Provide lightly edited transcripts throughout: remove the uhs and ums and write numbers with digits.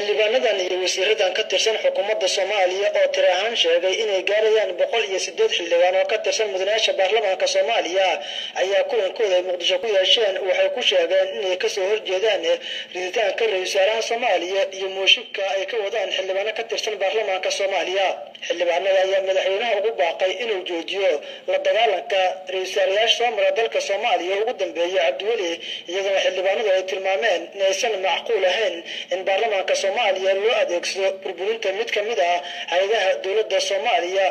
xildhibaanadan iyo wasiiradan ka tirsan xukuumadda Soomaaliya oo tiro ahaan sheegay inay gaarayaan 108 xildhibaan oo ka tirsan mudanayaasha baarlamaanka Soomaaliya ayaa kulankooda Muqdisho ku yeesheen waxay ku sheegeen inay ka soo horjeedaan riditaanka ra'iisul wasaaraha Soomaaliya iyo mooshinka ay ka wadaan xildhibaano ka tirsan baarlamaanka Soomaaliya. xildhibaanada ayaa madaxweynaha ugu baaqay inuu joojiyo la dagaalanka ra'iisul wasaaraha Soomaaliya dalka Soomaaliya ugu dambeeyay Cabdiweli iyagoo xildhibaanadu ay tilmaameen inaysan macquul ahayn in baarlamaanka Soomaaliya loo adeegsado burburinta mid ka mid ah hay'adaha dawladda Soomaaliya.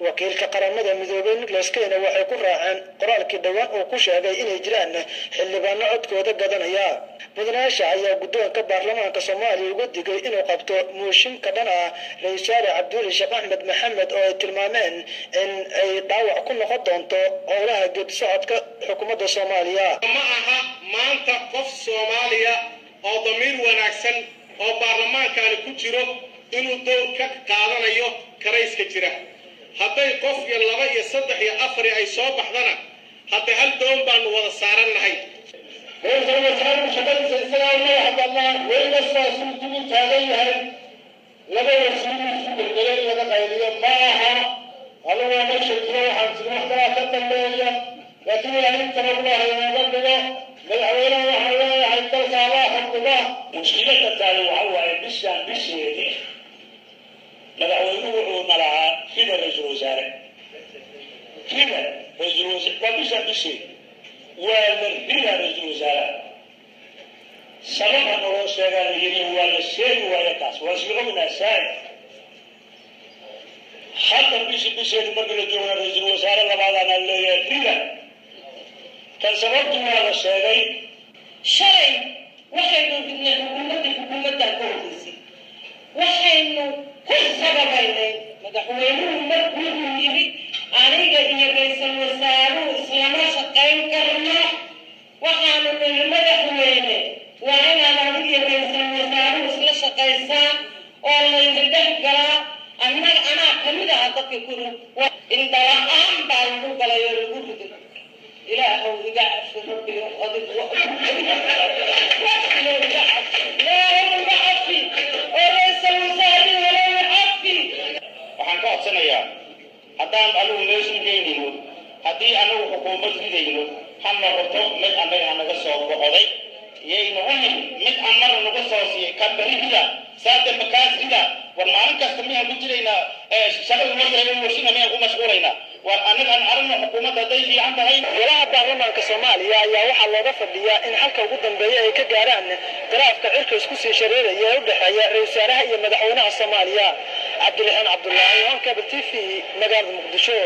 wakiilka qaramada midoobay Nicholas Kayne waxay ku raaceen qoraalkii dhawaan oo ku sheegay inay jiraan xildhibaano codkooda gadanaya. mudanayaasha ayaa guddoonka baarlamaanka Soomaaliya uga digay inuu qabto mooshin ka dhan ah ra'iisul wasaare Cabdiweli Sheekh Axmed Maxamed oo ay tilmaameen in ay dhaawac ku noqon doonto howlaha geedi socodka xukuumadda Soomaaliya. ma aha maanta qof Soomaaliya oo damiir wanaagsan oo baarlamaankan ku jiro inuu door ka qaadanayo karayska jira. hadday qof iyo laba iyo saddex iyo afar ay soo baxdana hadda hal doon baan wada saaranahay. ra'iisul wasaaraha shaqadiisa isagaa loo hadalnaa wayna saasuun ugu taagan yahay laba wasiir beddelay laga qayliyo ma aha alaa ma shaqo waxaan sidoo ka dambeeya laakiin ilaahay inta Allah inooga dhigo madaxweynaha waxaa leeyahay dalka Allah xukuma mushkiladda taalo waxa waaye bisheedii madaxweynuhu wuxuu nalahaa fida ra'iisul wasaare bishii waa la rida ra'iisul wasaare sababta loo sheegay inuu waa la sheegi waayo taas waa shaqada saar hadda bishii markii la joogo ra'iisul wasaare labaadana leeyahay rida kan sababtu waa la sheegay shalay waxaynu bidnay xukuumadda koonfursi waxaynu ku sababaynay madaxweynuhu markuu yiri aniga iyo ra'iisul wasaaruhu islama shaqayn karno waxaanu madaxweyne waa inaan aniga iyo ra'iisul wasaaruhu isla shaqaysaan oo la yidhaah galaa anaa kamid ah dadka ku in dawaan baa lagu galayo lagu rido ilaahu iga cafi rabbiyo adigu waxaan ka codsanayaa haddaan anugu meeshan geynayno haddii anagu xukuumad ridayno ha noqoto mid annaga naga soo boqoday iyayna unin mid amara naga soo siiyey ka barida saada makaas rida war maalin kasta miyaan ku jiraynaa shaqada warshina miyaan ku mashquulaynaa war annaga aan aragno xukuumadda hadday fiican tahay. golaha baarlamaanka Soomaaliya ayaa waxaa looga fadhiyaa in halka ugu dambeeya ay ka gaaraan khilaafka cirka isku sii shareeraya ee u dhexeeya ra'iisul wasaaraha iyo madaxweynaha Soomaaliya. Cabdiraxmaan Cabdullaahi, Cable TV, magaalada Muqdisho.